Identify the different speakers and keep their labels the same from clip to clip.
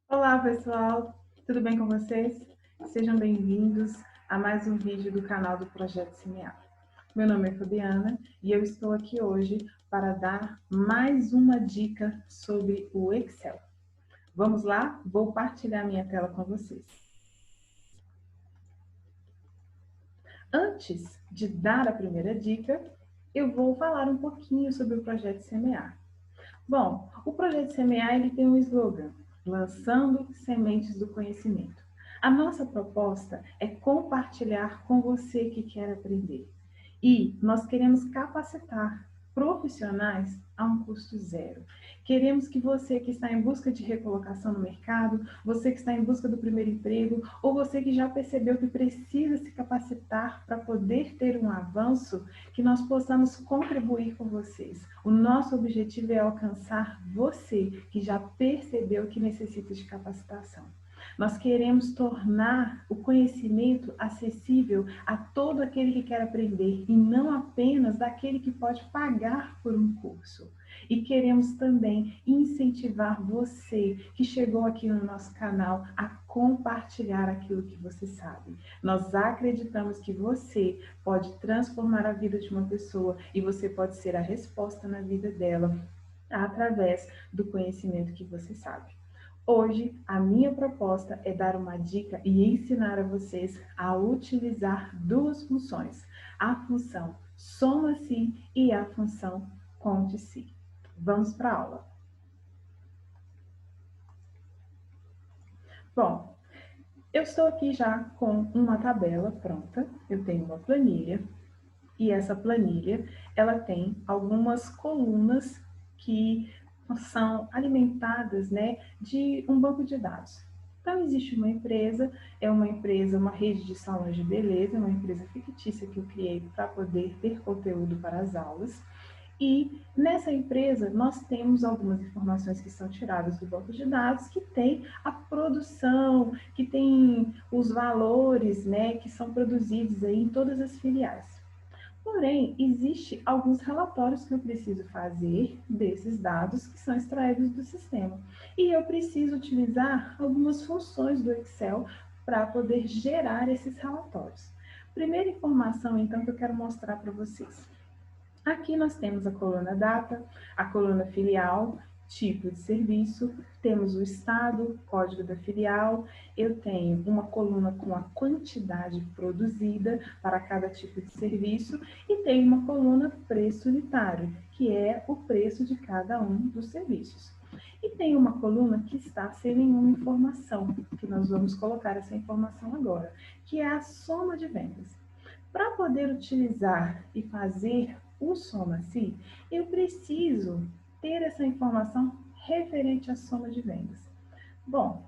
Speaker 1: Olá pessoal, tudo bem com vocês? Sejam bem-vindos a mais um vídeo do canal do Projeto Semear. Meu nome é Fabiana e eu estou aqui hoje para dar mais uma dica sobre o Excel. Vamos lá? Vou partilhar minha tela com vocês. Antes de dar a primeira dica, eu vou falar um pouquinho sobre o Projeto Semear. Bom, o Projeto Semear ele tem um slogan: lançando sementes do conhecimento. A nossa proposta é compartilhar com você que quer aprender. E nós queremos capacitar profissionais a um custo zero. Queremos que você que está em busca de recolocação no mercado, você que está em busca do primeiro emprego, ou você que já percebeu que precisa se capacitar para poder ter um avanço, que nós possamos contribuir com vocês. O nosso objetivo é alcançar você que já percebeu que necessita de capacitação. Nós queremos tornar o conhecimento acessível a todo aquele que quer aprender e não apenas daquele que pode pagar por um curso. E queremos também incentivar você que chegou aqui no nosso canal a compartilhar aquilo que você sabe. Nós acreditamos que você pode transformar a vida de uma pessoa e você pode ser a resposta na vida dela através do conhecimento que você sabe. Hoje, a minha proposta é dar uma dica e ensinar a vocês a utilizar duas funções: a função soma-se e a função conte-se. Vamos para a aula. Bom, eu estou aqui já com uma tabela pronta, eu tenho uma planilha, e essa planilha, ela tem algumas colunas que são alimentadas, né, de um banco de dados. Então, existe uma empresa, uma rede de salões de beleza, uma empresa fictícia que eu criei para poder ter conteúdo para as aulas. E nessa empresa nós temos algumas informações que são tiradas do banco de dados, que tem a produção, que tem os valores, né, que são produzidos aí em todas as filiais. Porém, existe alguns relatórios que eu preciso fazer desses dados que são extraídos do sistema. E eu preciso utilizar algumas funções do Excel para poder gerar esses relatórios. Primeira informação, então, que eu quero mostrar para vocês. Aqui nós temos a coluna data, a coluna filial, tipo de serviço, temos o estado, código da filial, eu tenho uma coluna com a quantidade produzida para cada tipo de serviço e tenho uma coluna preço unitário, que é o preço de cada um dos serviços. E tem uma coluna que está sem nenhuma informação, que nós vamos colocar essa informação agora, que é a soma de vendas. Para poder utilizar e fazer o soma-se, eu preciso ter essa informação referente à soma de vendas. Bom,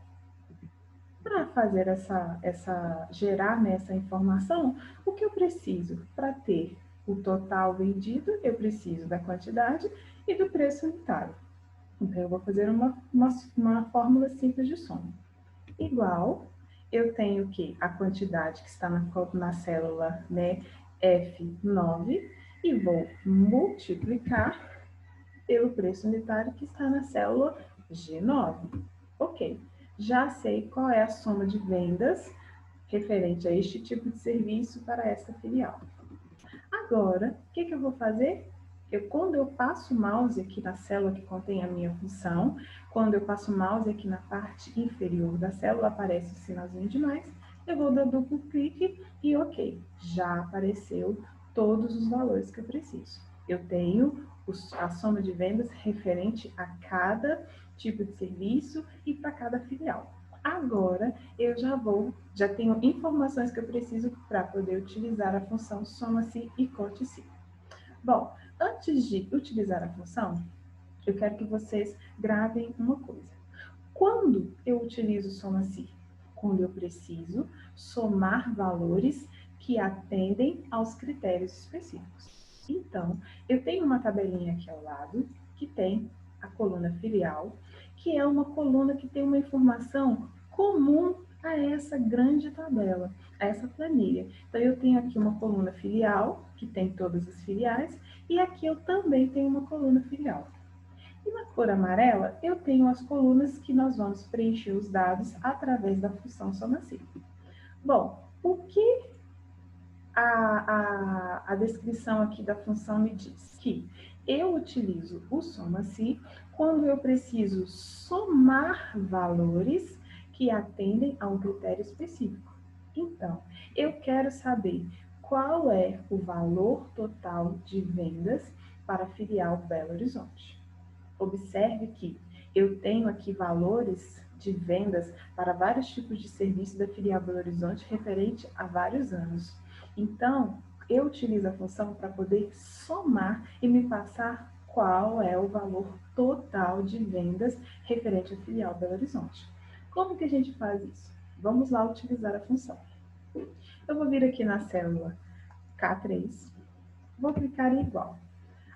Speaker 1: para fazer gerar essa informação, o que eu preciso? Para ter o total vendido, eu preciso da quantidade e do preço unitário. Então, eu vou fazer uma fórmula simples de soma. Igual, eu tenho que a quantidade que está na célula, né, F9, e vou multiplicar pelo preço unitário que está na célula G9. Ok, já sei qual é a soma de vendas referente a este tipo de serviço para esta filial. Agora, o que eu vou fazer? Quando eu passo o mouse aqui na célula que contém a minha função, quando eu passo o mouse aqui na parte inferior da célula, aparece o sinalzinho de mais, eu vou dar duplo clique e ok, já apareceu todos os valores que eu preciso. Eu tenho a soma de vendas referente a cada tipo de serviço e para cada filial. Agora, eu já tenho informações que eu preciso para poder utilizar a função soma-se e conte-se. Bom, antes de utilizar a função, eu quero que vocês gravem uma coisa. Quando eu utilizo soma-se? Quando eu preciso somar valores que atendem aos critérios específicos. Então, eu tenho uma tabelinha aqui ao lado, que tem a coluna filial, que é uma coluna que tem uma informação comum a essa grande tabela, a essa planilha. Então, eu tenho aqui uma coluna filial, que tem todas as filiais, e aqui eu também tenho uma coluna filial. E na cor amarela, eu tenho as colunas que nós vamos preencher os dados através da função soma-se. Bom, o que a descrição aqui da função me diz? Que eu utilizo o soma-se quando eu preciso somar valores que atendem a um critério específico. Então, eu quero saber qual é o valor total de vendas para a filial Belo Horizonte. Observe que eu tenho aqui valores de vendas para vários tipos de serviço da filial Belo Horizonte referente a vários anos. Então, eu utilizo a função para poder somar e me passar qual é o valor total de vendas referente à filial Belo Horizonte. Como que a gente faz isso? Vamos lá utilizar a função. Eu vou vir aqui na célula K3, vou clicar em igual.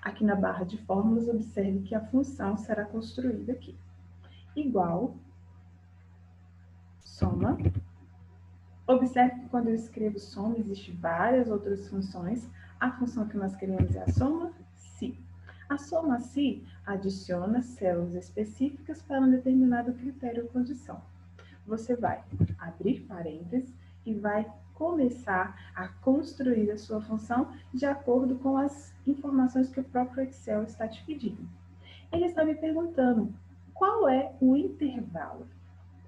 Speaker 1: Aqui na barra de fórmulas, observe que a função será construída aqui. Igual, soma. Observe que quando eu escrevo soma, existem várias outras funções. A função que nós queremos é a soma-se. A soma-se adiciona células específicas para um determinado critério ou condição. Você vai abrir parênteses e vai começar a construir a sua função de acordo com as informações que o próprio Excel está te pedindo. Ele está me perguntando qual é o intervalo.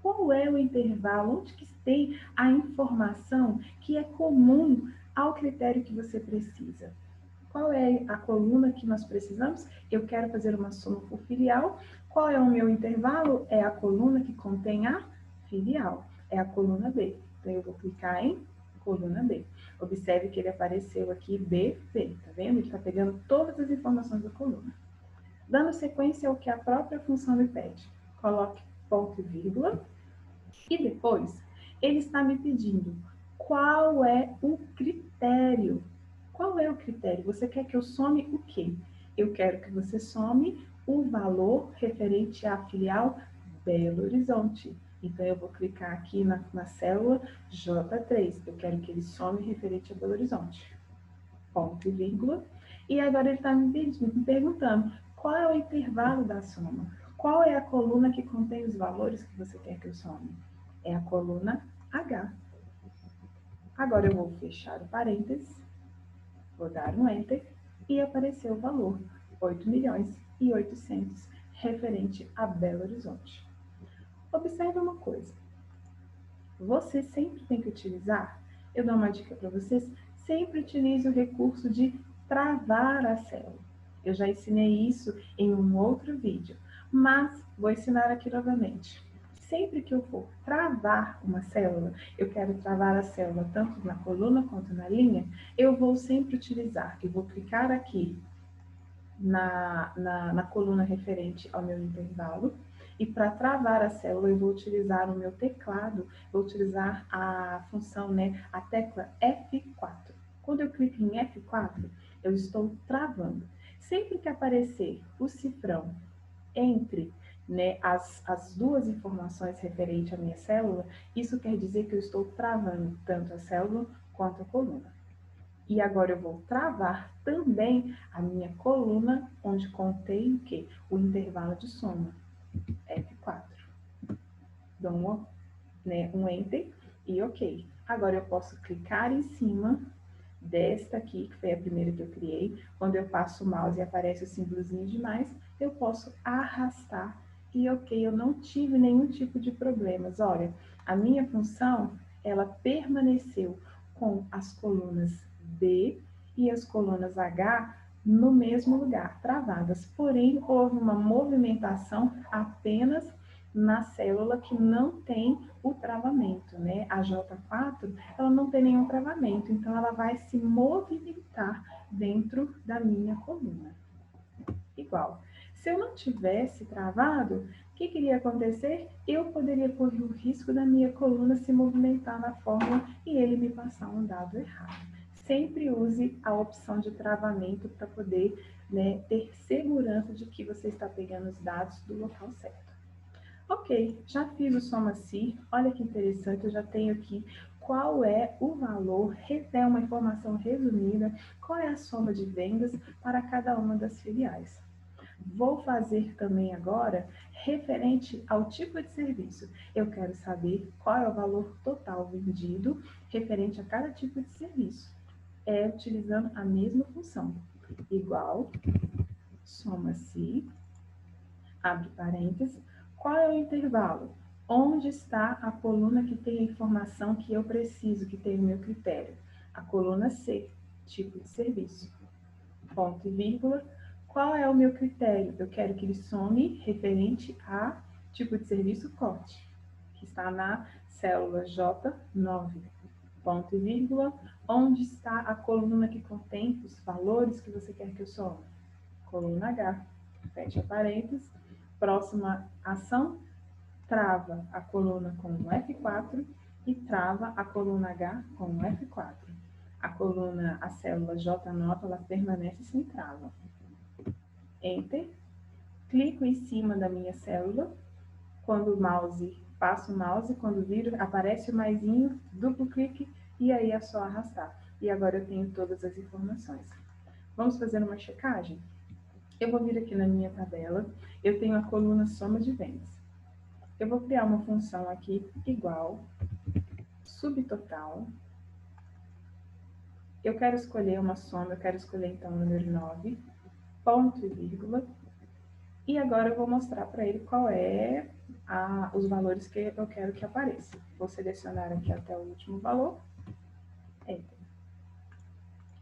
Speaker 1: Qual é o intervalo? Onde que tem a informação que é comum ao critério que você precisa? Qual é a coluna que nós precisamos? Eu quero fazer uma soma por filial. Qual é o meu intervalo? É a coluna que contém a filial. É a coluna B. Então, eu vou clicar em coluna B. Observe que ele apareceu aqui BB, tá vendo? Ele está pegando todas as informações da coluna. Dando sequência ao que a própria função me pede. Coloque ponto e vírgula. E depois, ele está me pedindo qual é o critério. Qual é o critério? Você quer que eu some o quê? Eu quero que você some o valor referente à filial Belo Horizonte. Então, eu vou clicar aqui na célula J3. Eu quero que ele some referente a Belo Horizonte. Ponto e vírgula. E agora ele está me perguntando qual é o intervalo da soma. Qual é a coluna que contém os valores que você quer que eu some? É a coluna H. Agora eu vou fechar o parênteses, vou dar um Enter e apareceu o valor, 8.800.000, referente a Belo Horizonte. Observe uma coisa, você sempre tem que utilizar, eu dou uma dica para vocês, sempre utilize o recurso de travar a célula. Eu já ensinei isso em um outro vídeo, mas vou ensinar aqui novamente. Sempre que eu for travar uma célula, eu quero travar a célula tanto na coluna quanto na linha, eu vou sempre utilizar, eu vou clicar aqui na coluna referente ao meu intervalo, e para travar a célula eu vou utilizar o meu teclado, vou utilizar a função, a tecla F4. Quando eu clico em F4, eu estou travando. Sempre que aparecer o cifrão entre as duas informações referentes à minha célula, isso quer dizer que eu estou travando tanto a célula quanto a coluna. E agora eu vou travar também a minha coluna, onde contém o quê? O intervalo de soma, F4. Dou um Enter e OK. Agora eu posso clicar em cima desta aqui, que foi a primeira que eu criei. Quando eu passo o mouse e aparece o símbolozinho de mais, eu posso arrastar e OK, eu não tive nenhum tipo de problemas. Olha, a minha função, ela permaneceu com as colunas B e as colunas H no mesmo lugar, travadas. Porém, houve uma movimentação apenas na célula que não tem o travamento, A J4, ela não tem nenhum travamento, então ela vai se movimentar dentro da minha coluna. Igual. Se eu não tivesse travado, o que iria acontecer? Eu poderia correr o risco da minha coluna se movimentar na fórmula e ele me passar um dado errado. Sempre use a opção de travamento para poder ter segurança de que você está pegando os dados do local certo. Ok, já fiz o soma-se, olha que interessante, eu já tenho aqui qual é o valor, é uma informação resumida, qual é a soma de vendas para cada uma das filiais. Vou fazer também agora referente ao tipo de serviço. Eu quero saber qual é o valor total vendido referente a cada tipo de serviço. É utilizando a mesma função. Igual, soma-se, abre parênteses, qual é o intervalo? Onde está a coluna que tem a informação que eu preciso, que tem o meu critério? A coluna C, tipo de serviço. Ponto e vírgula. Qual é o meu critério? Eu quero que ele some referente a tipo de serviço corte, que está na célula J9. Ponto e vírgula. Onde está a coluna que contém os valores que você quer que eu some? Coluna H. Fecha parênteses. Próxima ação, trava a coluna com o F4 e trava a coluna H com o F4. A célula J9, ela permanece sem trava. Enter. Clico em cima da minha célula. Quando o mouse, passo o mouse, quando viro, aparece o maisinho, duplo clique e aí é só arrastar. E agora eu tenho todas as informações. Vamos fazer uma checagem? Eu vou vir aqui na minha tabela, eu tenho a coluna soma de vendas. Eu vou criar uma função aqui igual, subtotal. Eu quero escolher uma soma, eu quero escolher então o número 9, ponto e vírgula. E agora eu vou mostrar para ele qual é os valores que eu quero que apareça. Vou selecionar aqui até o último valor. Enter.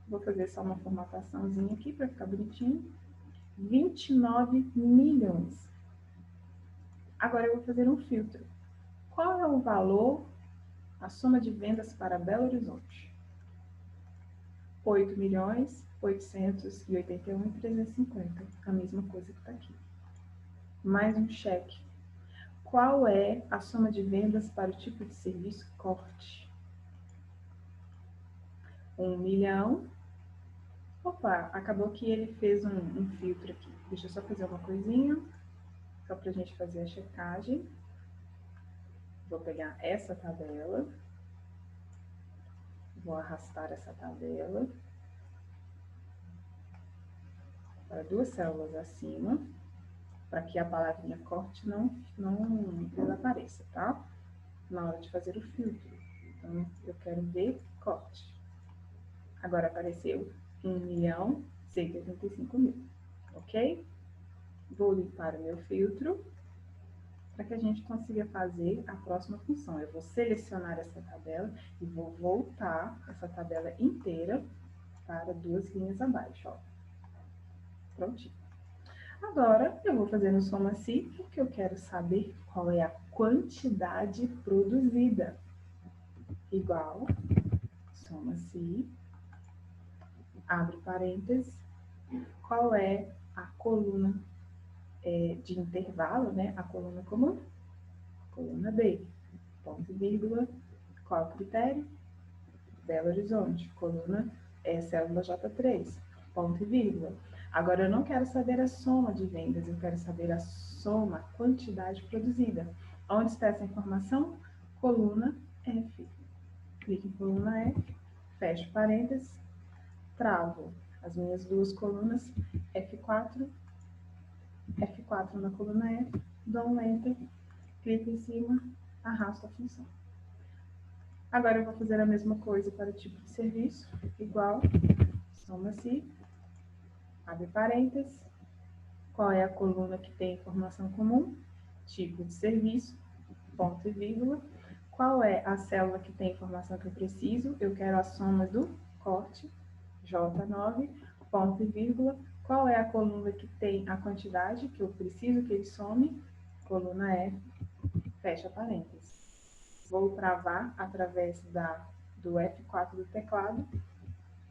Speaker 1: Vou fazer só uma formataçãozinha aqui para ficar bonitinho. 29 milhões. Agora eu vou fazer um filtro. Qual é o valor, a soma de vendas para Belo Horizonte? 8.881.350. A mesma coisa que está aqui. Mais um cheque. Qual é a soma de vendas para o tipo de serviço corte? 1 milhão. Opa, acabou que ele fez um filtro aqui. Deixa eu só fazer uma coisinha, só para a gente fazer a checagem. Vou pegar essa tabela, vou arrastar essa tabela para 2 células acima, para que a palavrinha corte não desapareça, tá? Na hora de fazer o filtro. Então, eu quero ver corte. Agora apareceu 1.185.000, ok? Vou limpar o meu filtro para que a gente consiga fazer a próxima função. Eu vou selecionar essa tabela e vou voltar essa tabela inteira para 2 linhas abaixo, ó. Prontinho. Agora, eu vou fazer no soma-se, porque eu quero saber qual é a quantidade produzida. Igual, soma-se, abre parênteses, qual é a coluna de intervalo, né? A coluna comum, coluna B, ponto e vírgula, qual o critério? Belo Horizonte, coluna célula J3, ponto e vírgula. Agora, eu não quero saber a soma de vendas, eu quero saber a soma, a quantidade produzida. Onde está essa informação? Coluna F. Clique em coluna F, fecho parênteses, travo as minhas 2 colunas, F4 na coluna F, dou um Enter, clico em cima, arrasto a função. Agora eu vou fazer a mesma coisa para o tipo de serviço, igual, soma-se, abre parênteses, qual é a coluna que tem informação comum, tipo de serviço, ponto e vírgula, qual é a célula que tem a informação que eu preciso, eu quero a soma do corte, J9, ponto e vírgula, qual é a coluna que tem a quantidade que eu preciso que ele some, coluna F, fecha parênteses. Vou travar através do F4 do teclado,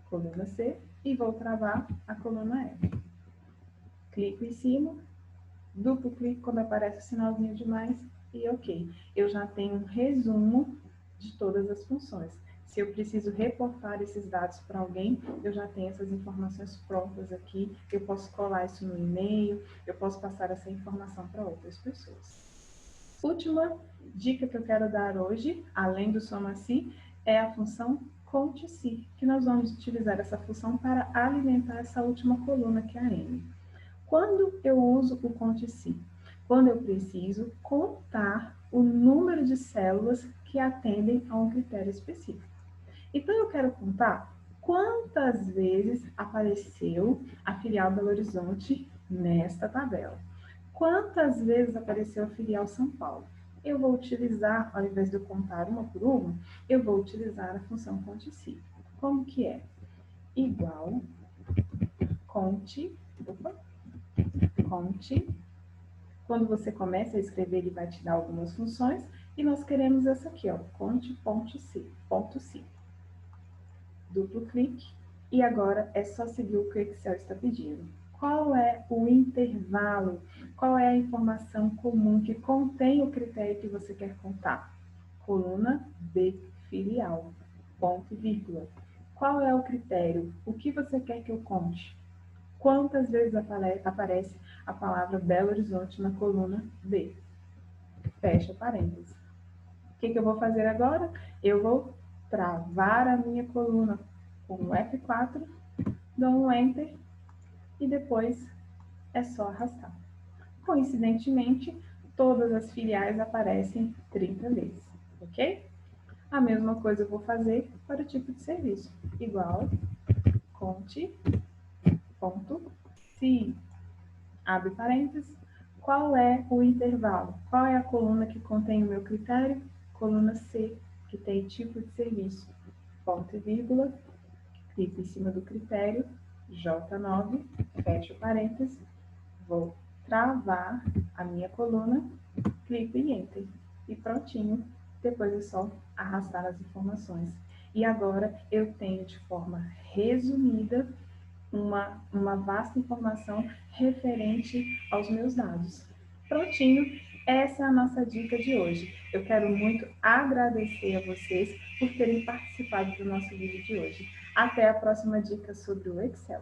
Speaker 1: coluna C, e vou travar a coluna F. Clico em cima, duplo clique quando aparece o sinalzinho de mais e ok. Eu já tenho um resumo de todas as funções. Se eu preciso reportar esses dados para alguém, eu já tenho essas informações prontas aqui. Eu posso colar isso no e-mail, eu posso passar essa informação para outras pessoas. Última dica que eu quero dar hoje, além do soma-se, é a função conte-se, que nós vamos utilizar essa função para alimentar essa última coluna, que é a M. Quando eu uso o conte-se? Quando eu preciso contar o número de células que atendem a um critério específico. Então, eu quero contar quantas vezes apareceu a filial Belo Horizonte nesta tabela. Quantas vezes apareceu a filial São Paulo? Eu vou utilizar, ao invés de eu contar uma por uma, eu vou utilizar a função conte-se. Como que é? Igual conte, quando você começa a escrever, ele vai te dar algumas funções, e nós queremos essa aqui, ó, conte.c. Duplo clique, e agora é só seguir o que o Excel está pedindo. Qual é o intervalo? Qual é a informação comum que contém o critério que você quer contar? Coluna B, filial, ponto e vírgula. Qual é o critério? O que você quer que eu conte? Quantas vezes aparece a palavra Belo Horizonte na coluna B? Fecha parênteses. O que eu vou fazer agora? Eu vou travar a minha coluna com o F4, dou um Enter e depois é só arrastar. Coincidentemente, todas as filiais aparecem 30 vezes, ok? A mesma coisa eu vou fazer para o tipo de serviço. Igual, conte.se, abre parênteses, qual é o intervalo? Qual é a coluna que contém o meu critério? Coluna C, que tem tipo de serviço. Ponto e vírgula, clico em cima do critério, J9, fecho parênteses, vou travar a minha coluna, clico em Enter. E prontinho, depois é só arrastar as informações. E agora eu tenho de forma resumida uma vasta informação referente aos meus dados. Prontinho, essa é a nossa dica de hoje. Eu quero muito agradecer a vocês por terem participado do nosso vídeo de hoje. Até a próxima dica sobre o Excel.